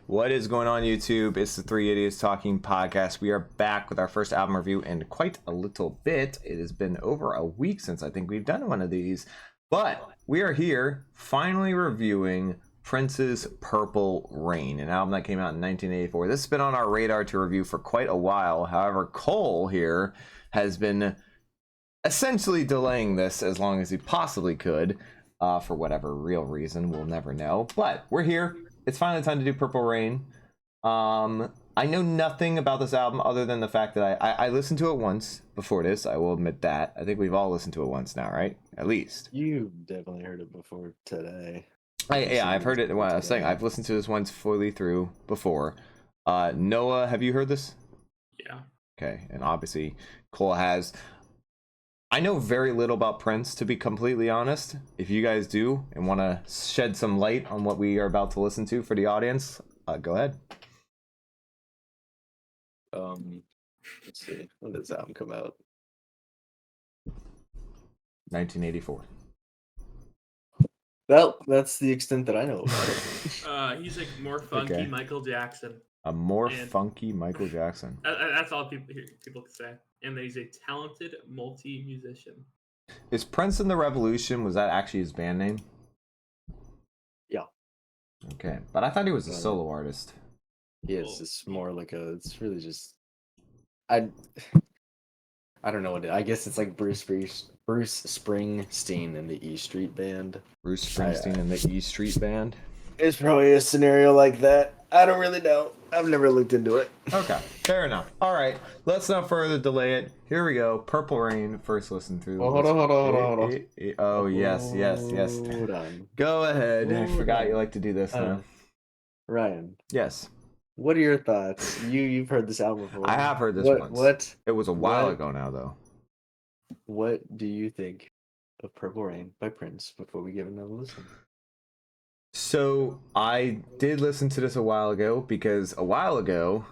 What is going on, YouTube? It's the Three Idiots Talking podcast. We are back with our first album review in quite a little bit. It has been over a week since I think we've done one of these, but we are here finally reviewing Prince's Purple Rain, an album that came out in 1984. This has been on our radar to review for quite a while. However, Cole here has been essentially delaying this as long as he possibly could, for whatever real reason, we'll never know. But we're here. It's finally time to do Purple Rain. I know nothing about this album other than the fact that I listened to it once before this. I will admit that. I think we've all listened to it once now, right? At least. You definitely heard it before today. I've heard it. Well, I was saying I've listened to this once fully through before. Noah, have you heard this? Yeah. Okay, and obviously Cole has. I know very little about Prince, to be completely honest. If you guys do and want to shed some light on what we are about to listen to for the audience, go ahead. Let's see. When did this album come out? 1984. Well, that's the extent that I know about it. He's like more funky Okay. Michael Jackson. A more funky Michael Jackson. That's all people can say. And that he's a talented multi-musician. Is Prince and the Revolution, was that actually his band name? Yeah. Okay, but I thought he was a solo artist. Yes, it's more like it's really just, I don't know what I guess it's like Bruce Springsteen and the E Street Band. Bruce Springsteen and the E Street Band? It's probably a scenario like that. I don't really know. I've never looked into it. Okay, fair enough. All right, let's not further delay it. Here we go. Purple Rain, first listen through. Oh, hold on. Oh, yes. Hold on. Go ahead. I forgot you like to do this now. Ryan, Yes. what are your thoughts? You've heard this album before. I have heard this once. What? It was a while What? ago now, though. What do you think of Purple Rain by Prince before we give it another listen? So I did listen to this a while ago because a while ago,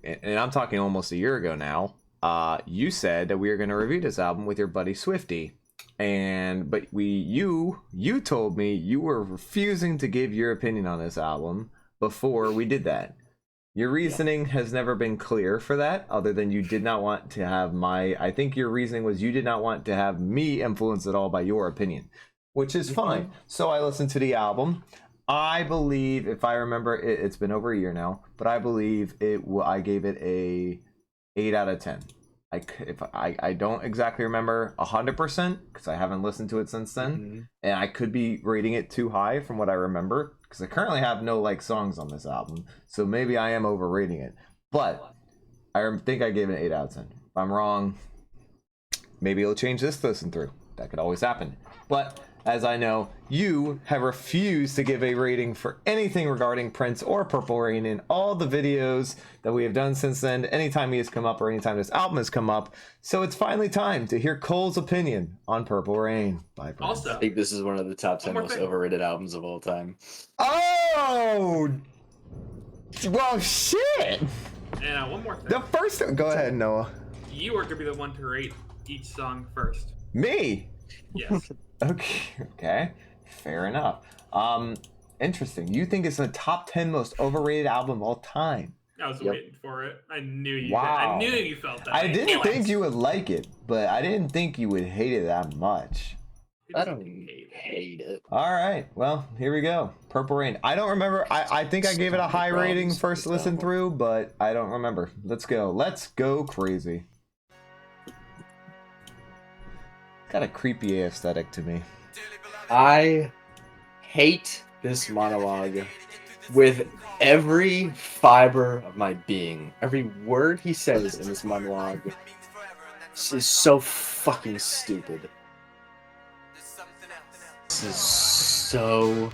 and I'm talking almost a year ago now, you said that we were going to review this album with your buddy Swifty, but you told me you were refusing to give your opinion on this album before we did that. Your reasoning has never been clear for that, other than you did not want to have I think your reasoning was you did not want to have me influenced at all by your opinion, which is fine. So I listened to the album. I believe, if I remember, it's been over a year now, but I believe I gave it a 8 out of 10. I don't exactly remember 100% because I haven't listened to it since then, and I could be rating it too high from what I remember because I currently have no songs on this album, so maybe I am overrating it. But I think I gave it an 8 out of 10. If I'm wrong, maybe it'll change this listen through. That could always happen. But as I know, you have refused to give a rating for anything regarding Prince or Purple Rain in all the videos that we have done since then, anytime he has come up or anytime this album has come up. So it's finally time to hear Cole's opinion on Purple Rain by Prince. Also, I think this is one of the top 10 most overrated albums of all time. Oh! Well, shit! And one more thing. The first... Go ahead, Noah. You are going to be the one to rate each song first. Me? Yes. Okay. Fair enough. Interesting. You think it's the top 10 most overrated album of all time? I was waiting for it. I knew you. Wow. I knew you felt that. I didn't think you would like it, but I didn't think you would hate it that much. I don't hate it. All right. Well, here we go. Purple Rain. I don't remember. I think I gave it a high rating first listen through, but I don't remember. Let's go. Let's go crazy. Got a creepy aesthetic to me. I hate this monologue with every fiber of my being. Every word he says in this monologue is so fucking stupid. This is so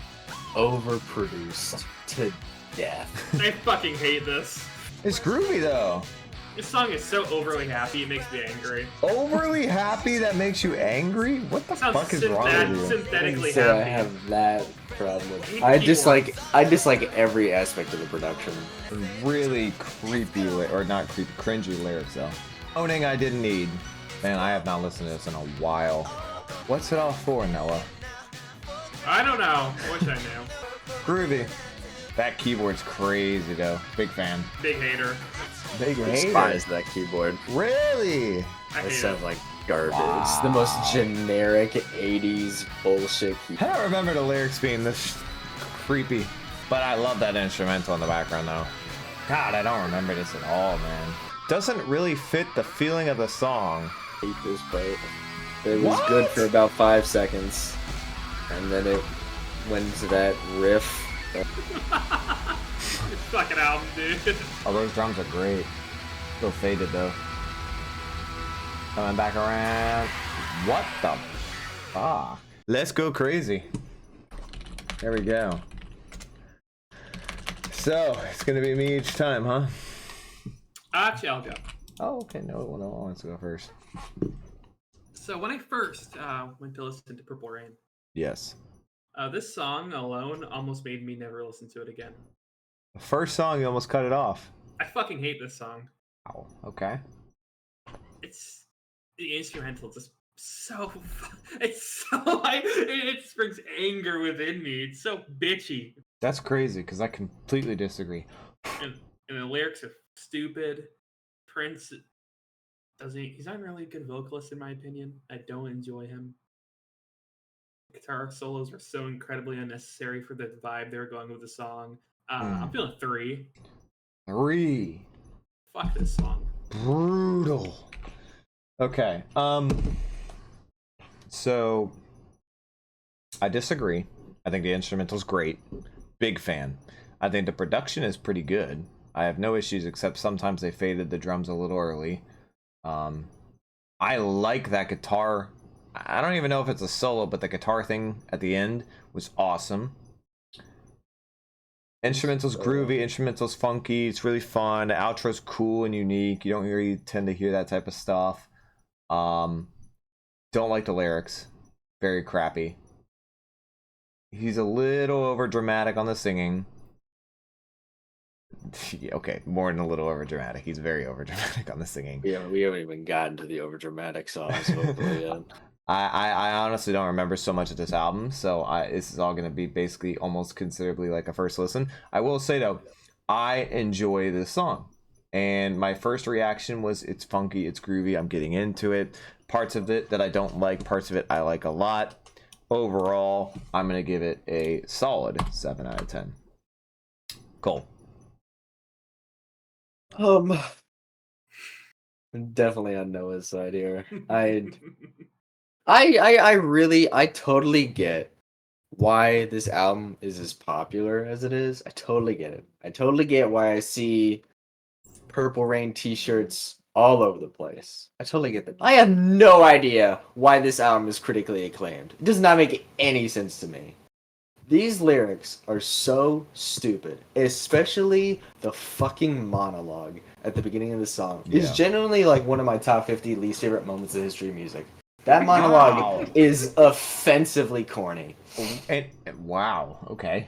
overproduced to death. I fucking hate this. It's groovy though. This song is so overly happy, it makes me angry. Overly happy that makes you angry? What the Sounds fuck is wrong with you? synthetically So happy. I have that problem. I I dislike every aspect of the production. Really creepy, or not creepy, cringy lyrics though. Owning I didn't need. Man, I have not listened to this in a while. What's it all for, Noah? I don't know. I wish I knew. Groovy. That keyboard's crazy though. Big fan. Big hater. Big I despise that keyboard. Really? I It hate sounds it. like garbage. Wow. It's the most generic 80s bullshit I keyboard. don't remember the lyrics being this creepy, but I love that instrumental in the background though. God, I don't remember this at all, man. Doesn't really fit the feeling of the song. I hate this part. It was What? good for about 5 seconds, and then it went into that riff. Fucking album, dude. Oh, those drums are great. Still faded though. Coming back around. What the fuck? Let's go crazy. There we go. So it's gonna be me each time, huh? Actually, I'll go. Oh, okay. No one wants to go first. So when I first went to listen to Purple Rain, Yes. this song alone almost made me never listen to it again. The first song, you almost cut it off. I fucking hate this song. Ow. Okay. It's the instrumental just so it's so like it springs anger within me. It's so bitchy, That's crazy because I completely disagree. and the lyrics are stupid. Prince doesn't. He's not really a good vocalist in my opinion. I don't enjoy him. Guitar solos are so incredibly unnecessary for the vibe they were going with the song. I'm feeling 3. 3. Fuck this song. Brutal. Okay. So I disagree. I think the instrumental's great. Big fan. I think the production is pretty good. I have no issues except sometimes they faded the drums a little early. I like that guitar. I don't even know if it's a solo, but the guitar thing at the end was awesome. Instrumental's groovy, instrumental's funky, it's really fun. The outro's cool and unique. You don't really tend to hear that type of stuff. Don't like the lyrics. Very crappy. He's a little over dramatic on the singing. Okay, more than a little over dramatic. He's very over dramatic on the singing. We haven't even gotten to the overdramatic songs, hopefully yet. I honestly don't remember so much of this album, so this is all going to be basically almost considerably like a first listen. I will say though, I enjoy this song, and my first reaction was it's funky, it's groovy, I'm getting into it. Parts of it that I don't like, parts of it I like a lot. Overall, I'm going to give it a solid 7 out of 10. Cole. Definitely on Noah's side here. I totally get why this album is as popular as it is. I totally get it. I totally get why I see Purple Rain t-shirts all over the place. I totally get that. I have no idea why this album is critically acclaimed. It does not make any sense to me. These lyrics are so stupid, especially the fucking monologue at the beginning of the song. Yeah. It's genuinely like one of my top 50 least favorite moments in history of music. That monologue Wow. is offensively corny. And wow, okay.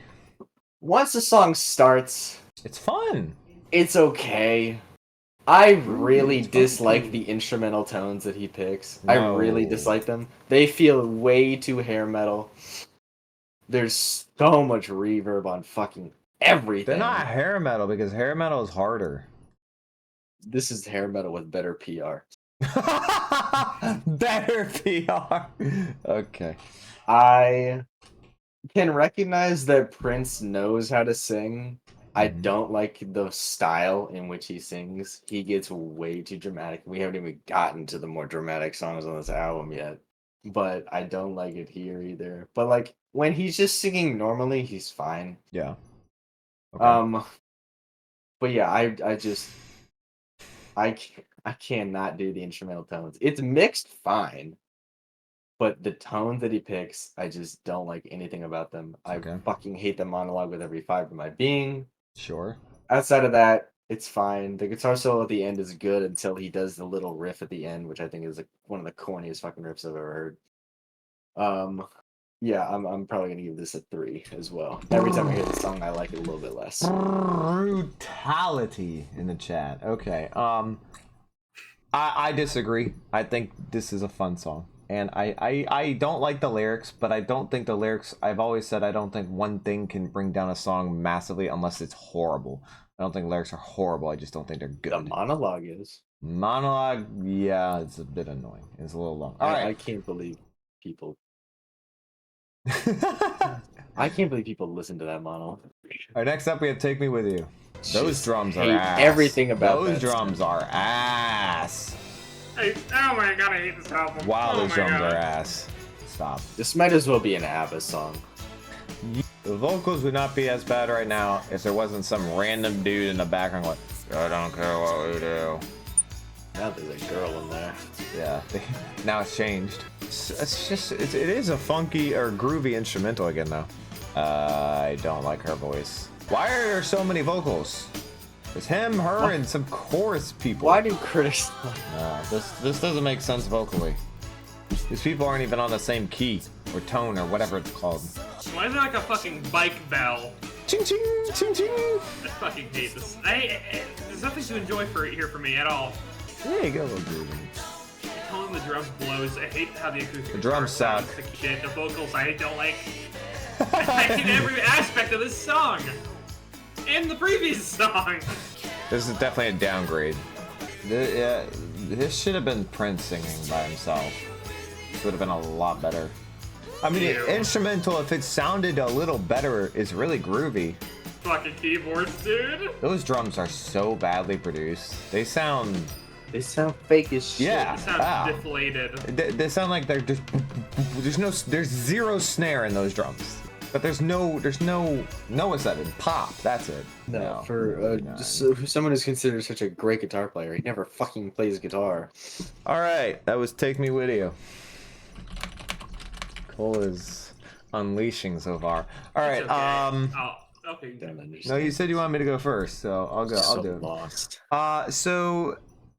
Once the song starts, It's fun. it's okay. I really dislike the instrumental tones that he picks. I really No. dislike them. They feel way too hair metal. There's so much reverb on fucking everything. They're not hair metal because hair metal is harder. This is hair metal with better PR. Better PR. Okay. I can recognize that Prince knows how to sing. I don't like the style in which he sings. He gets way too dramatic. We haven't even gotten to the more dramatic songs on this album yet. But I don't like it here either. But like when he's just singing normally, he's fine. Yeah. Okay. But yeah, I cannot do the instrumental tones. It's mixed fine, but the tones that he picks, I just don't like anything about them. Okay. I fucking hate the monologue with every fiber of my being. Sure. Outside of that, it's fine. The guitar solo at the end is good until he does the little riff at the end, which I think is like one of the corniest fucking riffs I've ever heard. Yeah, I'm probably gonna give this a 3 as well. Every time I hear the song, I like it a little bit less. Brutality in the chat. Okay. I disagree. I think this is a fun song. and I don't like the lyrics, but I don't think the lyrics. I've always said I don't think one thing can bring down a song massively unless it's horrible. I don't think lyrics are horrible. I just don't think they're good. The monologue is. Monologue, yeah, it's a bit annoying. It's a little long. All right. I can't believe people. I can't believe people listen to that monologue. All right, next up we have "Take Me With You." Those Just drums are hate ass. everything about those that drums are ass. Hey, oh my god, I hate this album. Wow, oh those my drums god. are ass. Stop. This might as well be an ABBA song. The vocals would not be as bad right now if there wasn't some random dude in the background going, "I don't care what we do." Now there's a girl in there. Yeah, now it's changed. It is a funky or groovy instrumental again though. I don't like her voice. Why are there so many vocals? It's him, her, What? and some chorus people. Why do critics? This doesn't make sense vocally. These people aren't even on the same key or tone or whatever it's called. Why is there like a fucking bike bell? Ching ching ching ching. I fucking hate this. There's nothing to enjoy here for me at all. There you go, little groovy. The tone of the drums blows. I hate how the acoustic The drums guitar sounds suck. like shit. The vocals I don't like. I hate every aspect of this song. And the previous song. This is definitely a downgrade. This should have been Prince singing by himself. This would have been a lot better. I mean, Ew. instrumental, if it sounded a little better, is really groovy. Fucking keyboards, dude. Those drums are so badly produced. They sound, They sound fake as shit. yeah, It sounds wow. deflated. They sound like they're just, there's zero snare in those drums. But there's Noah said it, pop, that's it. No, No. for someone who's considered such a great guitar player, he never fucking plays guitar. All right, that was "Take Me With You." Cole is unleashing so far. All right, It's okay. Okay. Don't understand. no, you said you wanted me to go first, so I'll go. I'll So do it. lost. So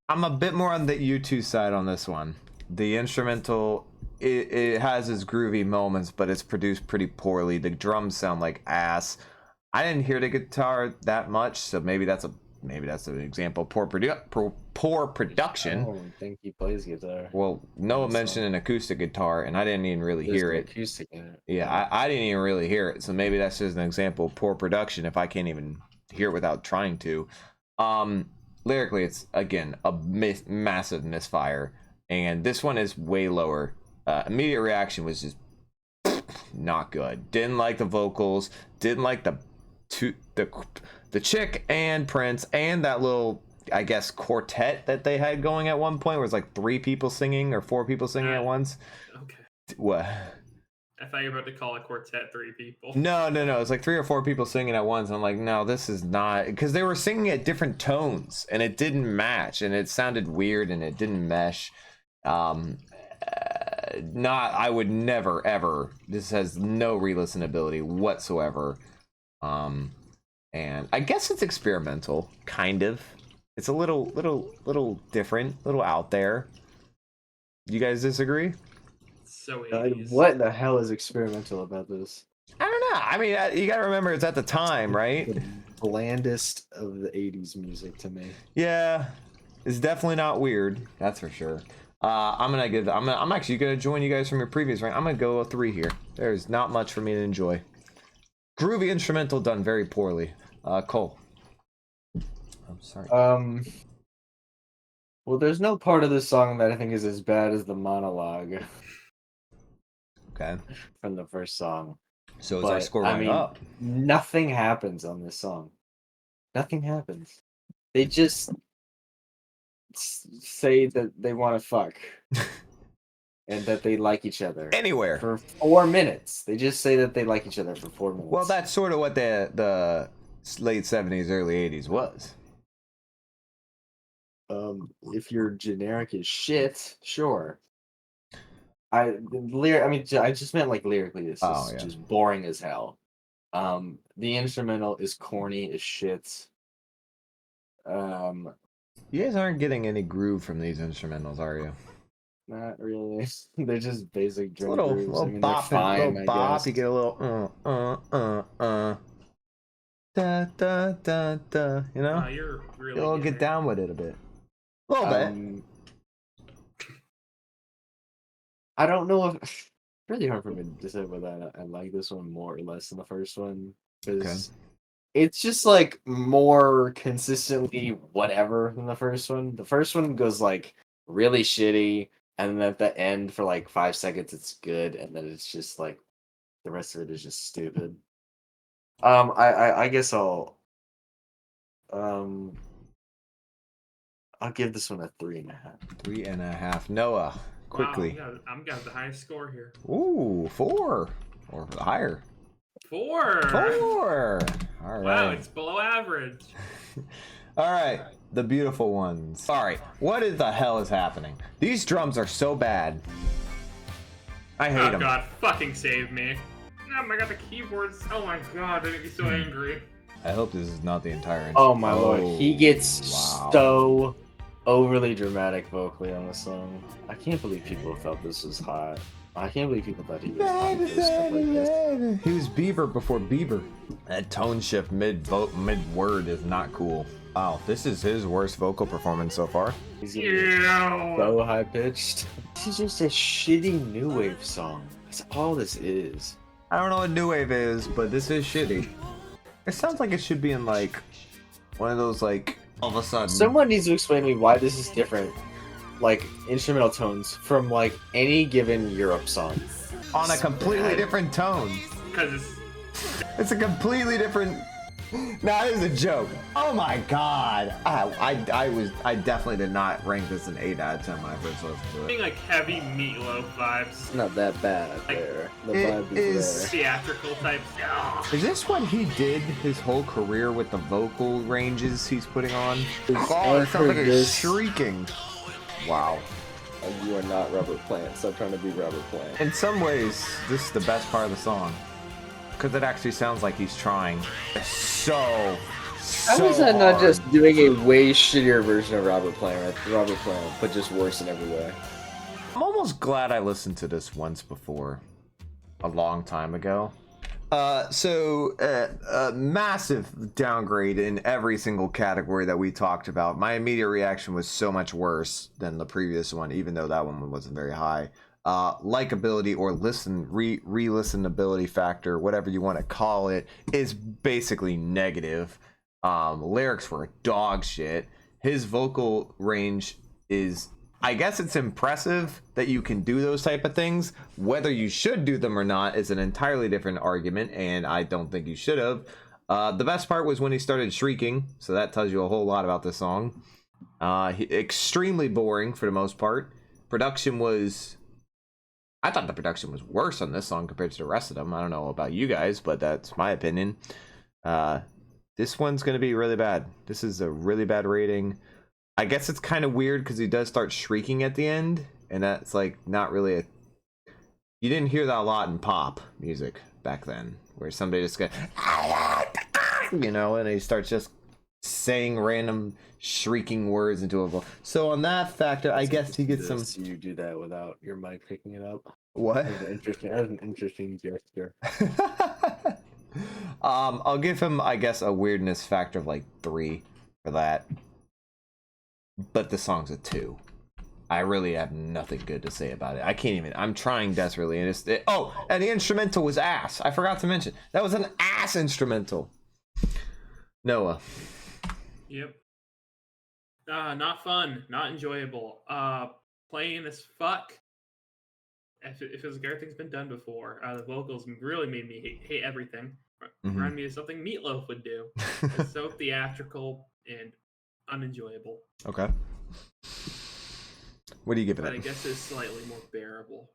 I'm a bit more on the U2 side on this one. The instrumental, it has its groovy moments, but it's produced pretty poorly. The drums sound like ass. I didn't hear the guitar that much, so maybe that's an example of poor production. I don't think he plays guitar. Well, Noah So- mentioned an acoustic guitar, and I didn't even really There's hear no it. acoustic in it. Yeah, I didn't even really hear it, so maybe that's just an example of poor production if I can't even hear it without trying to. Lyrically, it's again a massive misfire, and this one is way lower. Immediate reaction was just not good. Didn't like the vocals. Didn't like the chick and Prince and that little, I guess, quartet that they had going at one point, where it's like 3 people singing or 4 people singing at once. Okay. What? I thought you were about to call a quartet 3 people. No. It's like 3 or 4 people singing at once. I'm like, no, this is not, because they were singing at different tones and it didn't match and it sounded weird and it didn't mesh. I would never ever. This has no re-listenability whatsoever. And I guess it's experimental, kind of. It's a little different, little out there. You guys disagree? So 80s. What the hell is experimental about this? I don't know. I mean, you gotta remember it's at the time, right? The blandest of the 80s music to me. Yeah, it's definitely not weird. That's for sure. I'm actually gonna join you guys from your previous rank. I'm gonna go a 3 here. There's not much for me to enjoy. Groovy instrumental done very poorly. Cole. I'm sorry. Well, there's no part of this song that I think is as bad as the monologue Okay. from the first song. So is our But, score I going mean, up? Nothing happens on this song. Nothing happens. They just say that they want to fuck and that they like each other Anywhere. for 4 minutes. They just say that they like each other for 4 minutes. Well, that's sort of what the late 70s, early 80s was. If you're generic as shit, sure. I just meant like lyrically. It's just, Oh, yeah. just boring as hell. The instrumental is corny as shit. You guys aren't getting any groove from these instrumentals, are you? Not really. They're just basic It's a drum little, grooves. little I mean, bop, they're fine, little I bop. guess. You get a little da da da da. You know, You're really you'll getting get there. down with it a little bit. A little bit. Um, I don't know. I don't know. I just meant like lyrically. It's just boring as hell. Well, The I don't know if it's really hard for me to decide whether I like this one more or less than the first one because it's just like more consistently whatever than the first one. The first one goes like really shitty, and then at the end for like 5 seconds it's good, and then it's just like the rest of it is just stupid. I guess um I'll give this one a 3.5. 3.5. Noah, quickly. Wow, I'm got the highest score here. Ooh, 4 or higher. 4. 4. All right. Wow, it's below average. All right, the beautiful ones. All right, what is the hell is happening? These drums are so bad. I hate Oh them. god, fucking save me. Oh my god, the keyboards. Oh my god, they make me so angry. I hope this is not the entire intro. Oh my lord, he gets wow. so overly dramatic vocally on the song. I can't believe people thought this was hot. I can't believe people thought he was hot for stuff like this. He was Bieber before Bieber. That tone shift mid word is not cool. Wow, this is his worst vocal performance so far. He's getting so high pitched. This is just a shitty new wave song. That's all this is. I don't know what new wave is, but this is shitty. It sounds like it should be in like one of those like all of a sudden. Someone needs to explain to me why this is different, like instrumental tones from like any given Europe song. On a completely different tone. Because It's a completely different. Nah, this is a joke. Oh my god. I definitely did not rank this an 8 out of 10 when I first listened to being it. like heavy meatloaf vibes. It's not that bad there. The It vibe is- is there. Theatrical type. Is this what he did his whole career with the vocal ranges he's putting on? Oh, it sounds like he's shrieking. Wow. You are not Robert Plant. Stop trying to be Robert Plant. In some ways, this is the best part of the song. Because it actually sounds like he's trying. So How is that not hard. just doing a way shittier version of Robert Plant, but just worse in every way? I'm almost glad I listened to this once before. A long time ago. Massive downgrade in every single category that we talked about. My immediate reaction was so much worse than the previous one, even though that one wasn't very high. Likability or re-listenability factor, whatever you want to call it, is basically negative. Lyrics were dog shit. His vocal range is, I guess it's impressive that you can do those type of things. Whether you should do them or not is an entirely different argument, and I don't think you should have. The best part was when he started shrieking, so that tells you a whole lot about the song. Extremely boring for the most part. I thought the production was worse on this song compared to the rest of them. I don't know about you guys, but that's my opinion. This one's going to be really bad. This is a really bad rating. I guess it's kind of weird because he does start shrieking at the end, and that's like not really a... You didn't hear that a lot in pop music back then, where somebody just goes, you know, and he starts just saying random shrieking words into a voice. So on that factor, I guess he gets some... You do that without your mic picking it up. What? That was an interesting gesture. I'll give him, I guess, a weirdness factor of like 3 for that. But the song's a 2. I really have nothing good to say about it. I can't even. I'm trying desperately, and and the instrumental was ass. I forgot to mention that was an ass instrumental. Noah. Yep. Not fun. Not enjoyable. Plain as fuck. If it was everything's been done before, the vocals really made me hate everything. Remind me of something Meatloaf would do. It's so theatrical and unenjoyable. Okay. What do you give it? But I guess it's slightly more bearable.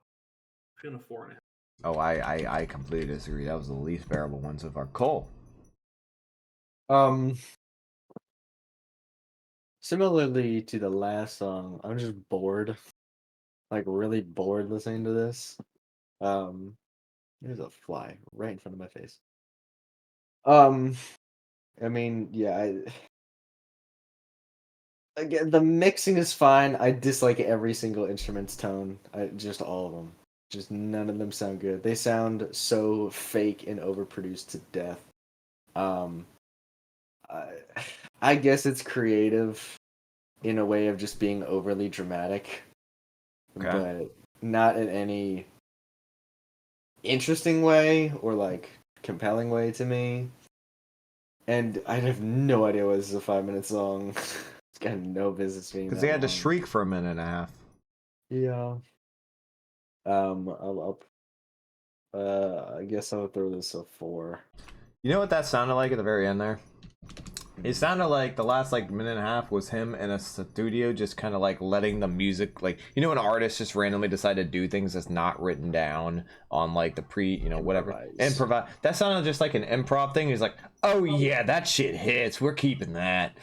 I'm feeling a 4.5. Oh, I completely disagree. That was the least bearable one so far. Cole. Similarly to the last song, I'm just bored. Like really bored listening to this. There's a fly right in front of my face. I mean, yeah, again, the mixing is fine. I dislike every single instrument's tone. Just all of them. Just none of them sound good. They sound so fake and overproduced to death. I guess it's creative in a way of just being overly dramatic. Okay. But not in any interesting way or like compelling way to me. And I have no idea why this is a 5-minute song. It's got no business being Because that they had to long. shriek for a minute and a half. Yeah. I guess I'll throw this a 4. You know what that sounded like at the very end there? It sounded like the last like minute and a half was him in a studio just kind of like letting the music, like, you know, an artist just randomly decide to do things that's not written down on like the whatever. Improvise. That sounded just like an improv thing. He's like, oh yeah, that shit hits. We're keeping that.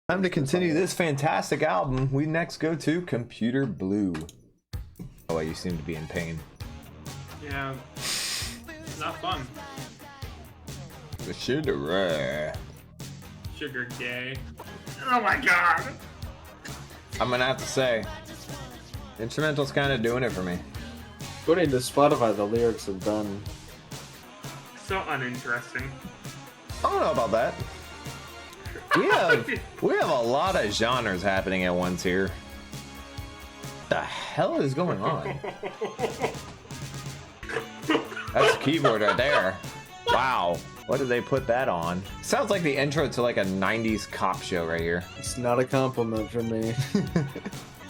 Time to continue this fantastic album. We next go to Computer Blue. Oh, you seem to be in pain. Yeah, not fun. The sugar. Sugar gay. Oh my god! I'm gonna have to say, instrumental's kind of doing it for me. According to Spotify, the lyrics are done. So uninteresting. I don't know about that. We have a lot of genres happening at once here. The hell is going on? That's a keyboard right there. Wow. What did they put that on? Sounds like the intro to like a 90s cop show right here. It's not a compliment from me.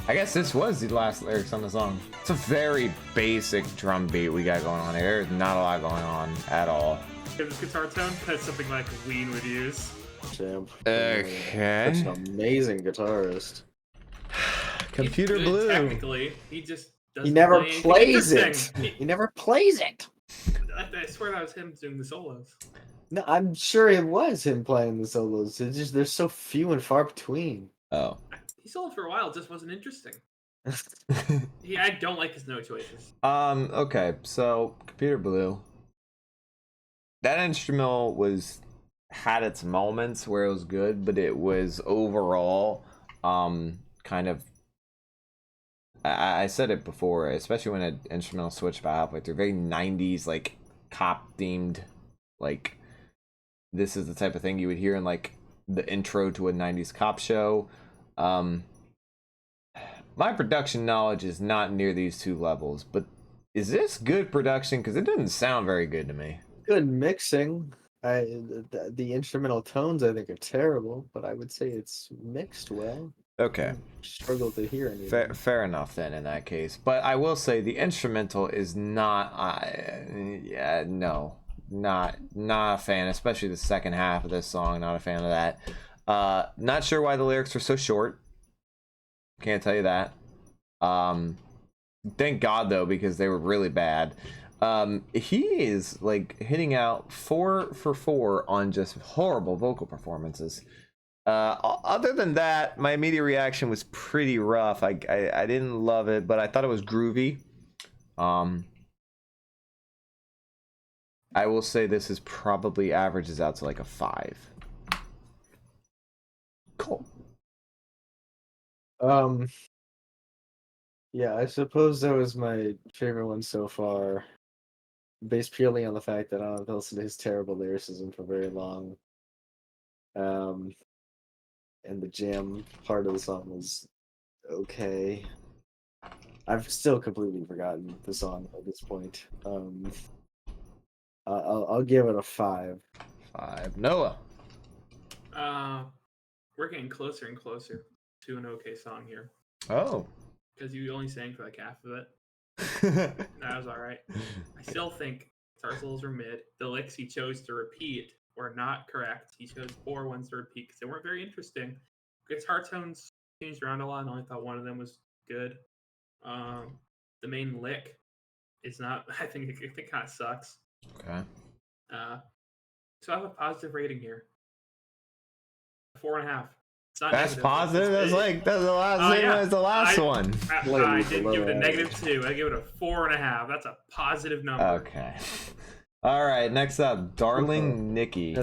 I guess this was the last lyrics on the song. It's a very basic drum beat we got going on here. There's not a lot going on at all. This guitar tone, that's something like Ween would use. Champ. Okay. Such an amazing guitarist. Computer He's good Blue. Technically, he just doesn't He never play anything plays it. interesting. He never plays it. I swear that was him doing the solos. No, I'm sure it was him playing the solos. It's just they're so few and far between. Oh. He soloed for a while, it just wasn't interesting. Yeah, I don't like his note choices. Okay, so Computer Blue. That instrumental had its moments where it was good, but it was overall kind of, I said it before, especially when an instrumental switched by halfway through, very 90s like cop themed, like this is the type of thing you would hear in like the intro to a 90s cop show. My production knowledge is not near these two levels, but is this good production? Because it didn't sound very good to me. Good mixing. The instrumental tones I think are terrible, but I would say it's mixed well. Okay. Struggle to hear anything. Fair enough then in that case. But I will say the instrumental is not not a fan, especially the second half of this song. Not a fan of that. Not sure why the lyrics are so short. Can't tell you that. Thank God though, because they were really bad. He is like hitting out 4 for 4 on just horrible vocal performances. Other than that, my immediate reaction was pretty rough. I didn't love it, but I thought it was groovy. I will say this is probably averages out to like a 5. Cool. Yeah, I suppose that was my favorite one so far, based purely on the fact that I don't have to listen to his terrible lyricism for very long. And the jam part of the song was okay. I've still completely forgotten the song at this point. I'll give it a 5. 5. Noah. We're getting closer and closer to an okay song here. Oh. Because you only sang for like half of it. That was alright. I still think guitar solos were mid. The licks he chose to repeat were not correct. He chose 4 ones to repeat because they weren't very interesting. Guitar tones changed around a lot, and I only thought one of them was good. The main lick is not. I think it kind of sucks. Okay. So I have a positive rating here. 4.5. It's not That's negative. positive. That's the last Oh, same yeah. as the last one. I didn't give it a -2. I give it a 4.5. That's a positive number. Okay. All right. Next up, Darling Nikki.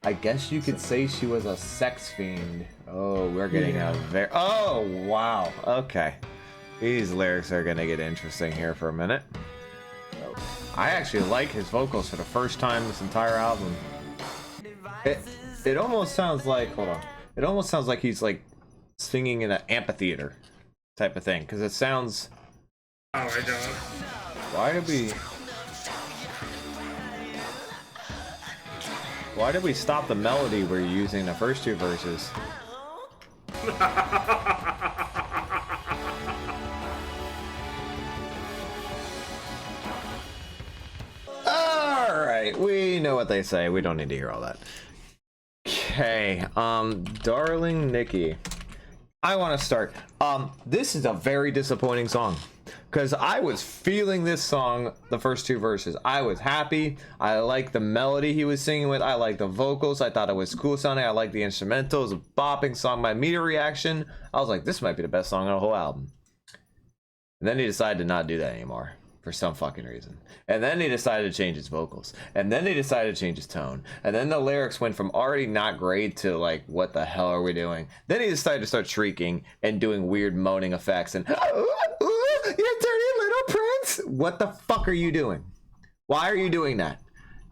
I guess you could say she was a sex fiend. Oh, we're getting a very. Oh, wow. Okay. These lyrics are gonna get interesting here for a minute. I actually like his vocals for the first time this entire album. It almost sounds like, hold on. It almost sounds like he's like singing in an amphitheater type of thing, because it sounds Oh my god. Why did we stop the melody we're using the first two verses? Alright, we know what they say. We don't need to hear all that. Okay, darling Nikki. I want to start. This is a very disappointing song. Because I was feeling this song, the first two verses. I was happy. I liked the melody he was singing with. I liked the vocals. I thought it was cool sounding. I liked the instrumental. It was a bopping song. My immediate reaction, I was like, this might be the best song on the whole album. And then he decided to not do that anymore. For some fucking reason. And then he decided to change his vocals. And then he decided to change his tone. And then the lyrics went from already not great to like, what the hell are we doing? Then he decided to start shrieking and doing weird moaning effects and, you dirty little prince! What the fuck are you doing? Why are you doing that?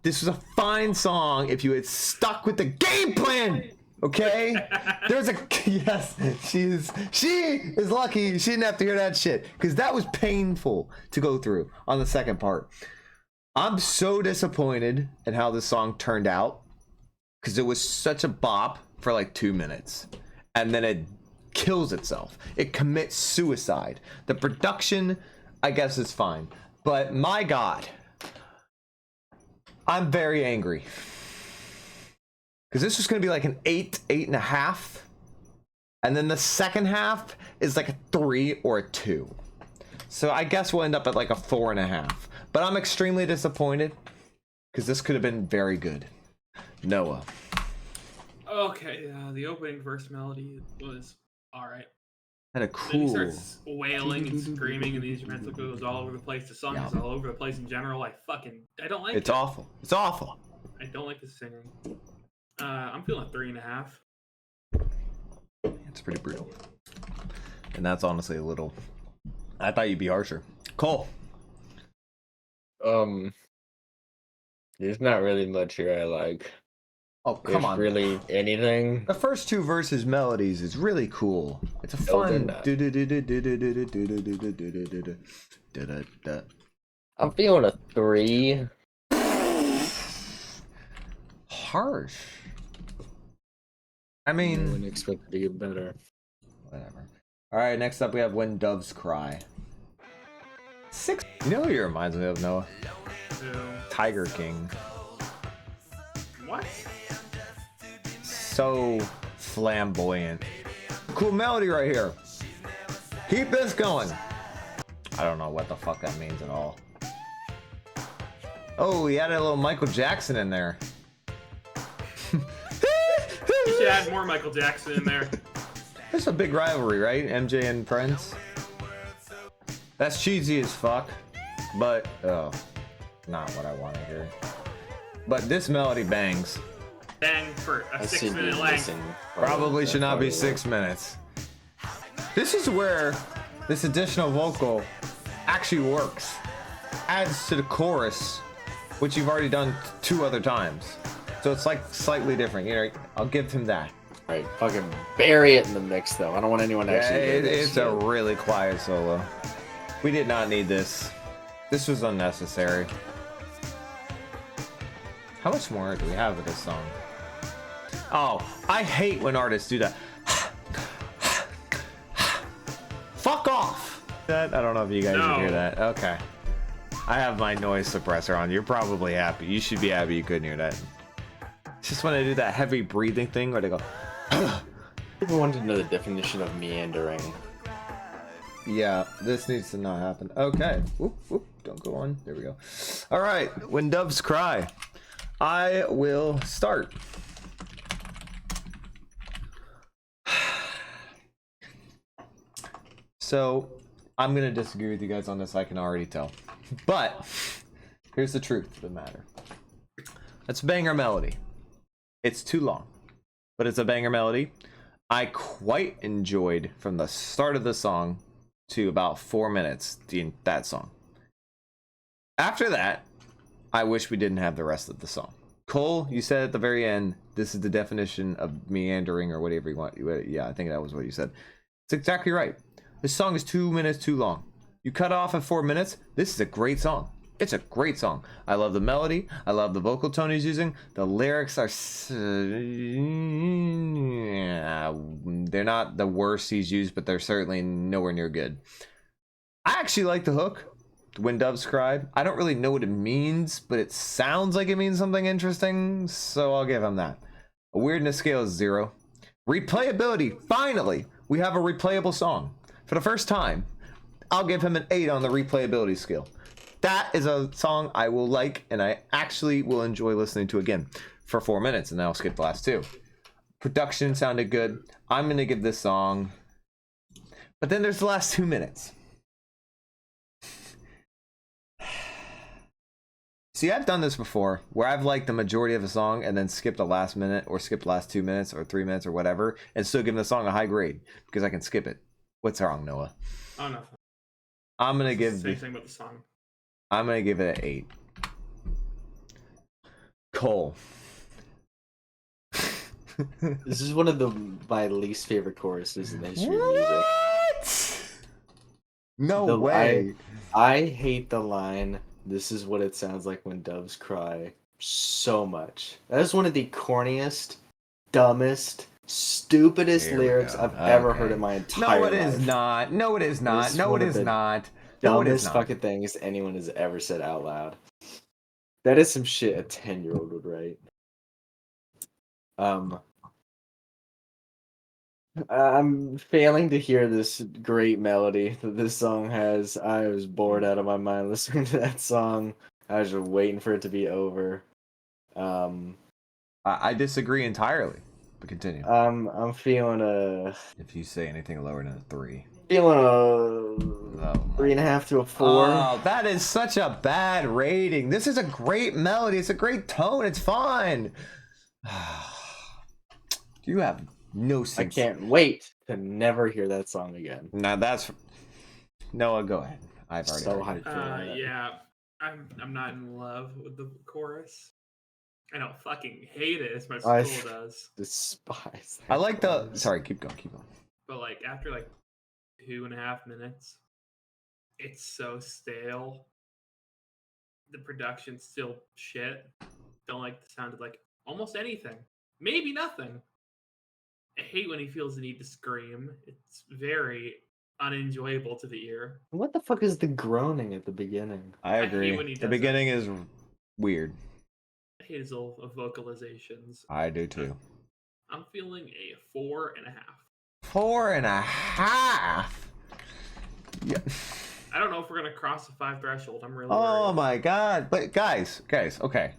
This was a fine song if you had stuck with the game plan! Okay? There's a... Yes, she is lucky she didn't have to hear that shit. Because that was painful to go through on the second part. I'm so disappointed in how this song turned out. Because it was such a bop for like 2 minutes. And then it kills itself. It commits suicide. The production, I guess, is fine. But my God. I'm very angry. Because this was going to be like an 8, 8.5. And then the second half is like a 3 or a 2. So I guess we'll end up at like a 4.5. But I'm extremely disappointed. Because this could have been very good. Noah. Okay, the opening verse melody was alright. Had a Then he cool... starts wailing and screaming, and the instrumental goes all over the place. The song is all over the place in general. I don't like it. It's awful. It's awful. I don't like the singing. I'm feeling 3.5. It's pretty brutal. And that's honestly a little... I thought you'd be harsher. Cole. There's not really much here I like. Oh, come on. Really anything. The first two verses melodies is really cool. It's a fun... I'm feeling a 3. Harsh. I I mean... wouldn't expect it to get better. Whatever. Alright, next up we have When Doves Cry. 6... You know who he reminds me of, Noah? Tiger King. What? So flamboyant. Cool melody right here. Keep this going. I don't know what the fuck that means at all. Oh, he added a little Michael Jackson in there. You should add more Michael Jackson in there. There's a big rivalry, right? MJ and Prince. That's cheesy as fuck. But, oh, not what I want to hear. But this melody bangs. Bang for a 6-minute length. Probably should not be 6 minutes. This is where this additional vocal actually works. Adds to the chorus, which you've already done 2 other times. So it's like slightly different. You know, I'll give him that. Alright, fucking bury it in the mix though. I don't want anyone to actually hear this it's shit. a really quiet solo. We did not need this. This was unnecessary. How much more do we have of this song? Oh, I hate when artists do that. Fuck off! That I don't know if you guys can hear that. Okay. I have my noise suppressor on. You're probably happy. You should be happy you couldn't hear that. It's just when I do that heavy breathing thing where they go. People want to know the definition of meandering. Yeah, this needs to not happen. Okay. Whoop, whoop. Don't go on. There we go. All right. When Doves Cry. I will start. So, I'm going to disagree with you guys on this. I can already tell. But, here's the truth of the matter. It's a banger melody. It's too long. But it's a banger melody. I quite enjoyed from the start of the song to about 4 minutes that song. After that, I wish we didn't have the rest of the song. Cole, you said at the very end, this is the definition of meandering or whatever you want. Yeah, I think that was what you said. It's exactly right. This song is 2 minutes too long. You cut off at 4 minutes. This is a great song. It's a great song. I love the melody. I love the vocal tone he's using. The lyrics are... they're not the worst he's used, but they're certainly nowhere near good. I actually like the hook. When Doves Cry. I don't really know what it means, but it sounds like it means something interesting, so I'll give him that. A weirdness scale is 0. Replayability. Finally, we have a replayable song. For the first time, I'll give him an 8 on the replayability scale. That is a song I will like, and I actually will enjoy listening to again for 4 minutes, and then I'll skip the last 2. Production sounded good. I'm going to give this song... But then there's the last 2 minutes. See, I've done this before, where I've liked the majority of a song and then skipped the last minute, or skipped the last 2 minutes, or 3 minutes, or whatever, and still give the song a high grade, because I can skip it. What's wrong, Noah? Oh, nothing. I'm going to give... Same thing about the song. I'm going to give it an 8. Cole. This is one of my least favorite choruses in the history of music. What? No way. I hate the line, "This is what it sounds like when doves cry," so much. That is one of the corniest, dumbest, stupidest lyrics I've ever heard in my entire life. No, it is not. No, it is not. No, it is not. Dumbest fucking things anyone has ever said out loud. That is some shit a 10-year-old would write. I'm failing to hear this great melody that this song has. I was bored out of my mind listening to that song. I was just waiting for it to be over. I disagree entirely, but continue. I'm feeling If you say anything lower than a 3. Feeling a 3.5 to a 4. Oh, that is such a bad rating. This is a great melody. It's a great tone. It's fun. You have no sense. I can't wait to never hear that song again. Now that's Noah. Go ahead. I've already. So hyped for that. Yeah, I'm not in love with the chorus. I don't fucking hate it as much as Cole does. Despise. I like the. Sorry, keep going. But like after like 2.5 minutes, it's so stale. The production's still shit. Don't like the sound of like almost anything. Maybe nothing. I hate when he feels the need to scream. It's very unenjoyable to the ear. What the fuck is the groaning at the beginning? I agree. The beginning is weird. I hate his little vocalizations. I do too. I'm feeling a 4.5. 4.5. Yeah. I don't know if we're gonna cross the 5 threshold. I'm really Oh worried. my god! But guys, okay.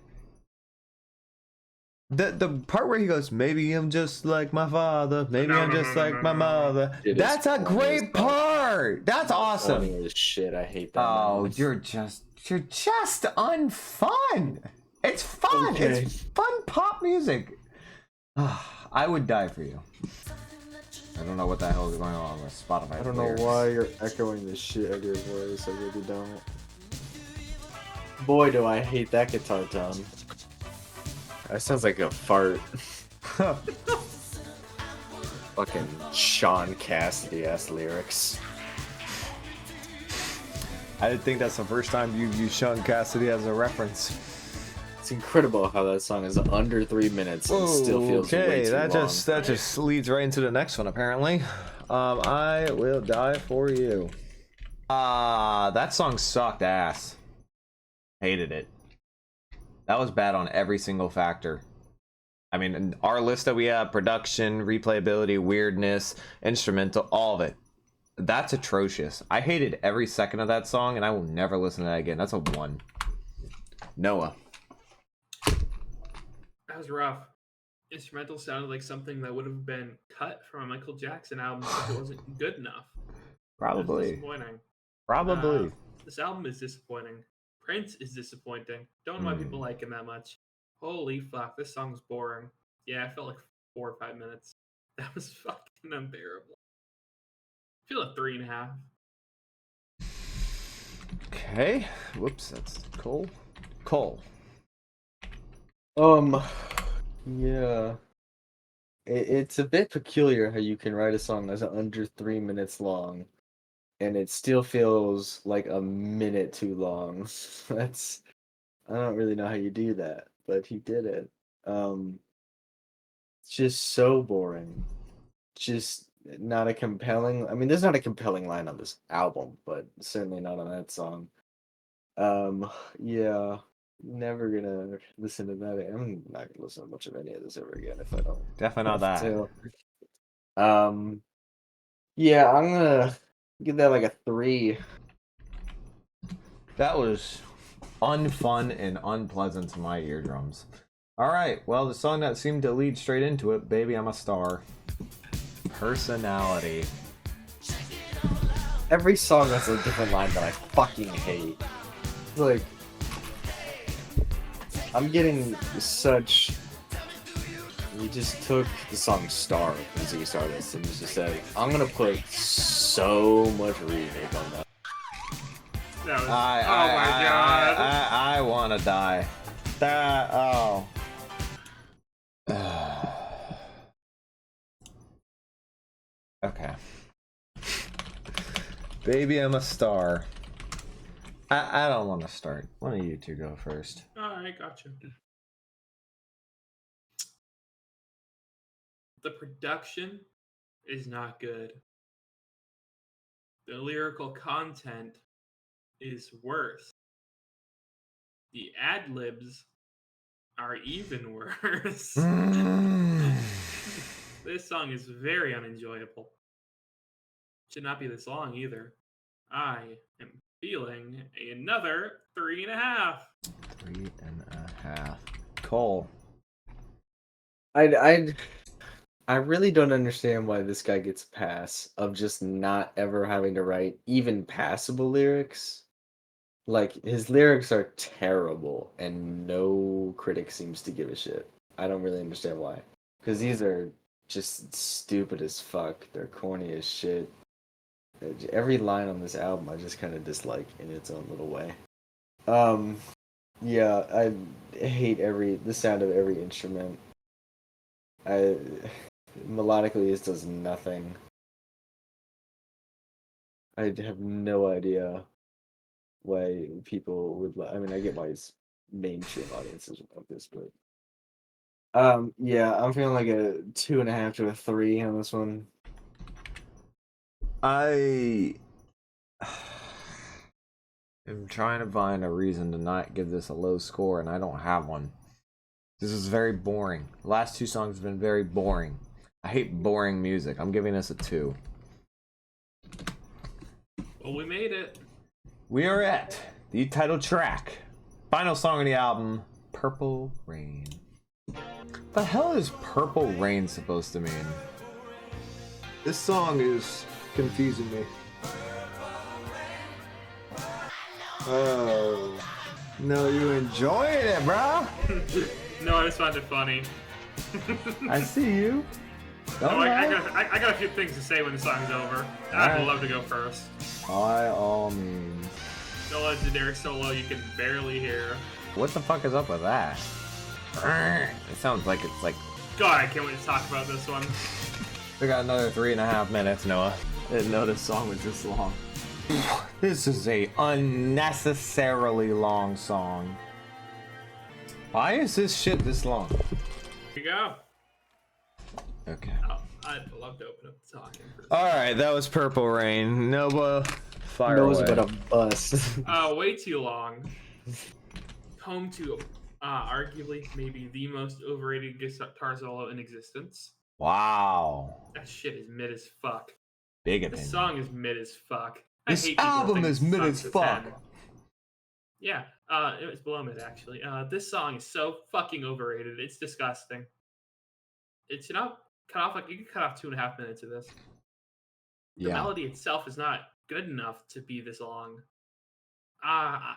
The part where he goes, maybe I'm just like my father, maybe I'm just like my mother. That's a great part. That's awesome. Funny as shit. I hate that. Oh, you're just unfun. It's fun. Okay. It's fun pop music. I would die for you. I don't know what the hell is going on with Spotify. I don't know why you're echoing the shit out of your voice. I really don't. Boy, do I hate that guitar tone. That sounds like a fart. Fucking Sean Cassidy-ass lyrics. I didn't think that's the first time you've used Sean Cassidy as a reference. It's incredible how that song is under 3 minutes and still feels way too long. That just leads right into the next one apparently. I will die for you. That song sucked ass. Hated it. That was bad on every single factor. I mean, in our list that we have, production, replayability, weirdness, instrumental, all of it. That's atrocious. I hated every second of that song, and I will never listen to that again. That's a 1. Noah. That was rough. Instrumental sounded like something that would have been cut from a Michael Jackson album if it wasn't good enough. Probably. That's disappointing. Probably. This album is disappointing. Prince is disappointing. Don't know why people like him that much. Holy fuck, this song's boring. Yeah, I felt like 4 or 5 minutes. That was fucking unbearable. I feel a 3.5. Okay. Whoops, that's Cole. Yeah. It's a bit peculiar how you can write a song that's under 3 minutes long and it still feels like a minute too long. That's I don't really know how you do that, but he did it. It's just so boring. Just not a compelling. I mean, there's not a compelling line on this album, but certainly not on that song. Yeah, never gonna listen to that. I'm not gonna listen to much of any of this ever again if I don't Definitely not have that. to. Yeah, I'm gonna give that like a 3. That was unfun and unpleasant to my eardrums. All right, well, the song that seemed to lead straight into it, Baby I'm a Star. Personality. Every song has a different line that I fucking hate. Like, I'm getting such. He just took the song Star from Ziggy Stardust and just said, I'm gonna put so much reverb on that. That was, oh my god. I want to die. That, oh. Okay. Baby, I'm a Star. I don't want to start. One of you two go first. Alright, gotcha. The production is not good. The lyrical content is worse. The ad libs are even worse. This song is very unenjoyable. Should not be this long either. I am feeling another 3.5. 3.5. Cole. I really don't understand why this guy gets a pass of just not ever having to write even passable lyrics. Like, his lyrics are terrible, and no critic seems to give a shit. I don't really understand why. Because these are just stupid as fuck. They're corny as shit. Every line on this album I just kind of dislike in its own little way. Yeah, I hate the sound of every instrument. Melodically, this does nothing. I have no idea why people would. I mean, I get why it's mainstream audiences would love this, but yeah, I'm feeling like a 2.5 to a 3 on this one. I am trying to find a reason to not give this a low score, and I don't have one. This is very boring. The last two songs have been very boring. I hate boring music. I'm giving this a 2. Well, we made it. We are at the title track. Final song on the album, Purple Rain. The hell is Purple Rain supposed to mean? This song is confusing me. Oh. No, you enjoying it, bro? No, I just found it funny. I see you. Oh, I got a few things to say when the song's over. I'd love to go first. By all means. The legendary solo you can barely hear. What the fuck is up with that? It sounds like it's like... God, I can't wait to talk about this one. We got another 3.5 minutes, Noah. I didn't know this song was this long. This is a unnecessarily long song. Why is this shit this long? Here we go. Okay. Oh, I'd love to open up the talking for this. Alright, that was Purple Rain. Noah, fire Knows away. about a bus. Way too long. Home to arguably maybe the most overrated guitar solo in existence. Wow. That shit is mid as fuck. Big The opinion. song is mid as fuck. This hate people who album think is this mid song's as a fuck. 10. Yeah, it was below mid actually. This song is so fucking overrated. It's disgusting. It should not cut off you could cut off 2.5 minutes of this. The melody itself is not good enough to be this long. I'm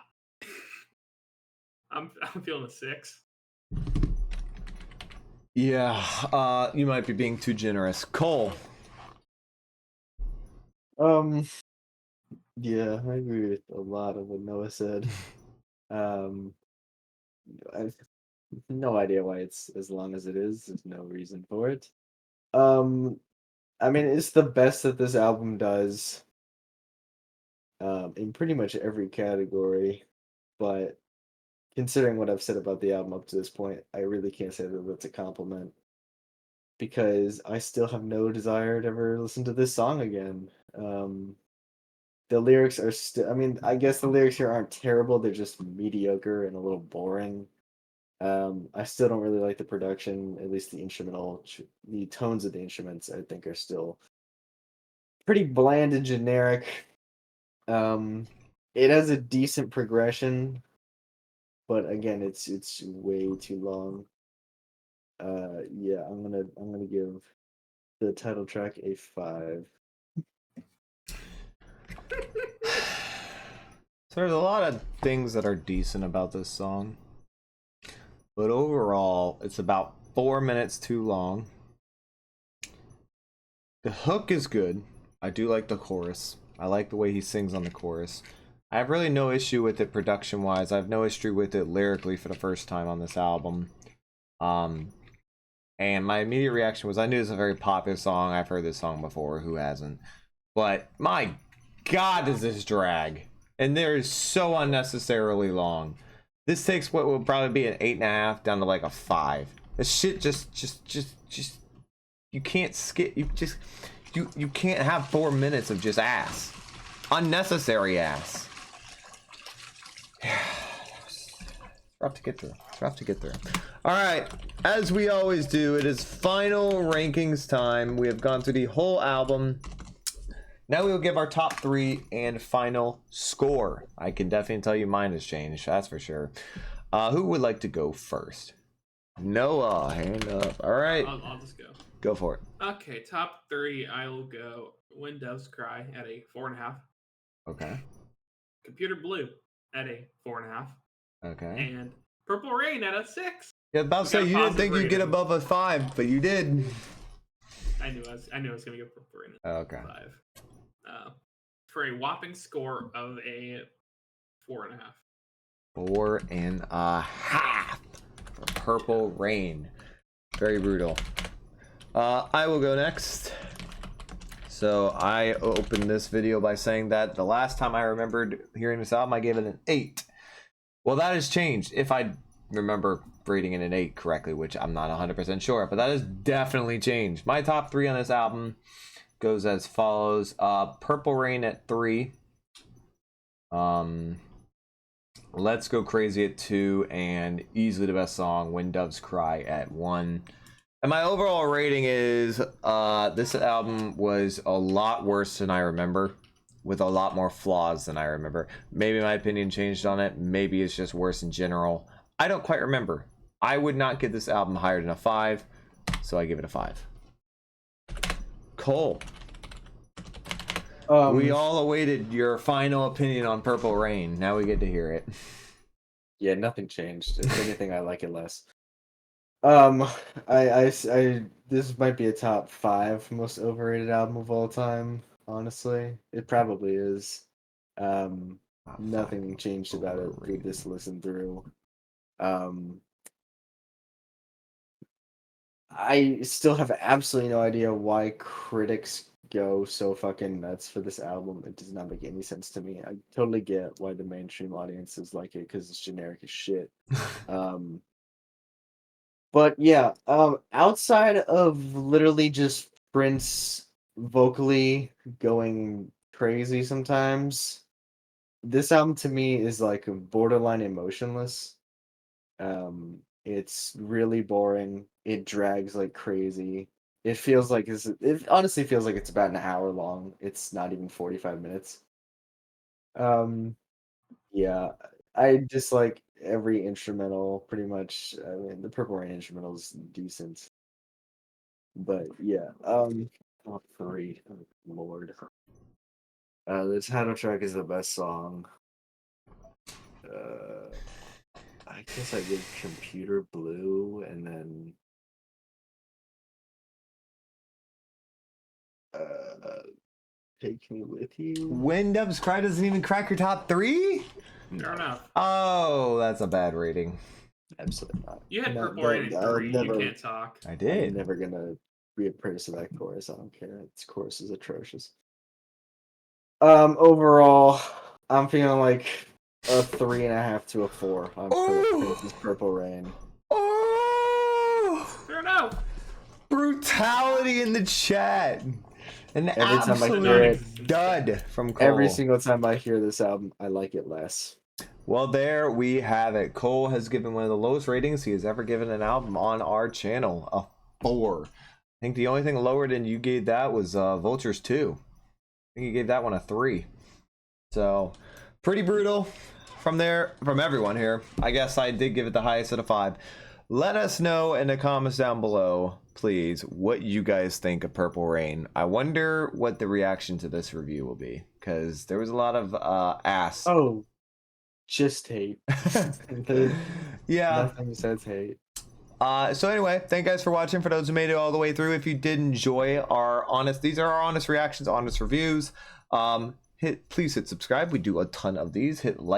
feeling a 6. Yeah, you might be being too generous. Cole. Yeah, I agree with a lot of what Noah said. I've no idea why it's as long as it is. There's no reason for it. I mean, it's the best that this album does. in pretty much every category. But considering what I've said about the album up to this point, I really can't say that that's a compliment because I still have no desire to ever listen to this song again. The lyrics are still, I mean, I guess the lyrics here aren't terrible, they're just mediocre and a little boring. I still don't really like the production, at least the instrumental, the tones of the instruments, I think, are still pretty bland and generic. It has a decent progression, but again, it's way too long. Yeah, I'm gonna give the title track a 5. So there's a lot of things that are decent about this song, but overall, it's about 4 minutes too long. The hook is good. I do like the chorus. I like the way he sings on the chorus. I have really no issue with it production wise. I have no issue with it lyrically for the first time on this album. And my immediate reaction was I knew it's a very popular song. I've heard this song before. Who hasn't? But my God, does this drag? And there is so unnecessarily long. This takes what will probably be an 8.5 down to like a 5. This shit just you can't skip. You can't have 4 minutes of just ass, unnecessary ass. Rough to get through. Rough to get through. All right, as we always do, it is final rankings time. We have gone through the whole album. Now we will give our top 3 and final score. I can definitely tell you mine has changed. That's for sure. Who would like to go first? Noah, hand up. All right, I'll just go. go for it. Okay, top 3. I will go When Doves Cry at a 4.5. Okay. Computer Blue at a 4.5. Okay. And Purple Rain at a 6. Yeah, about to say you didn't think you'd get above a 5, but you did. I knew I was gonna go Purple Rain at Okay. 5. For a whopping score of a 4.5. 4.5 for Purple Rain. Very brutal. I will go next. So I opened this video by saying that the last time I remembered hearing this album, I gave it an 8. Well, that has changed. If I remember rating it an 8 correctly, which I'm not 100% sure, but that has definitely changed. My top 3 on this album goes as follows. Purple Rain at 3. Let's Go Crazy at 2, and easily the best song, When Doves Cry, at 1. And my overall rating is this album was a lot worse than I remember, with a lot more flaws than I remember. Maybe my opinion changed on it. Maybe it's just worse in general. I don't quite remember. I would not give this album higher than a 5, so I give it a 5. Cole, we all awaited your final opinion on Purple Rain. Now we get to hear it. Yeah, nothing changed. If anything, I like it less. I this might be a top 5 most overrated album of all time. Honestly, it probably is. Nothing changed about it with this listen through. I still have absolutely no idea why critics go so fucking nuts for this album. It does not make any sense to me. I totally get why the mainstream audiences like it because it's generic as shit. But yeah, outside of literally just Prince vocally going crazy sometimes, this album to me is like borderline emotionless. It's really boring. It drags like crazy. It honestly feels like it's about an hour long. It's not even 45 minutes. Yeah, I dislike every instrumental pretty much. I mean, the Purple Rain instrumental is decent, but yeah, top 3. Oh, Lord. The title track is the best song. I guess I give Computer Blue and then Take Me With You. When Doves Cry doesn't even crack your top 3? Fair enough. Oh, that's a bad rating. Absolutely not. You had No, Purple Rain at 3. never, You can't talk. I I'm did. never gonna reappraise that chorus. I don't care. Its chorus is atrocious. Overall, I'm feeling like a 3.5 to a 4 on Ooh. Prince's Purple Rain. Oh, Fair enough. brutality in the chat. An Every time I hear absolute it, dud from Cole. every single time I hear this album, I like it less. Well, there we have it. Cole has given one of the lowest ratings he has ever given an album on our channel, a 4. I think the only thing lower than you gave that was Vultures 2. I think you gave that one a 3. So, pretty brutal from everyone here. I guess I did give it the highest out of 5. Let us know in the comments down below, please, what you guys think of Purple Rain. I wonder what the reaction to this review will be, because there was a lot of ass. Oh, just hate. Yeah. Nothing says hate. So anyway, thank you guys for watching. For those who made it all the way through, if you did enjoy these are our honest reactions, honest reviews. Please hit subscribe. We do a ton of these. Hit like.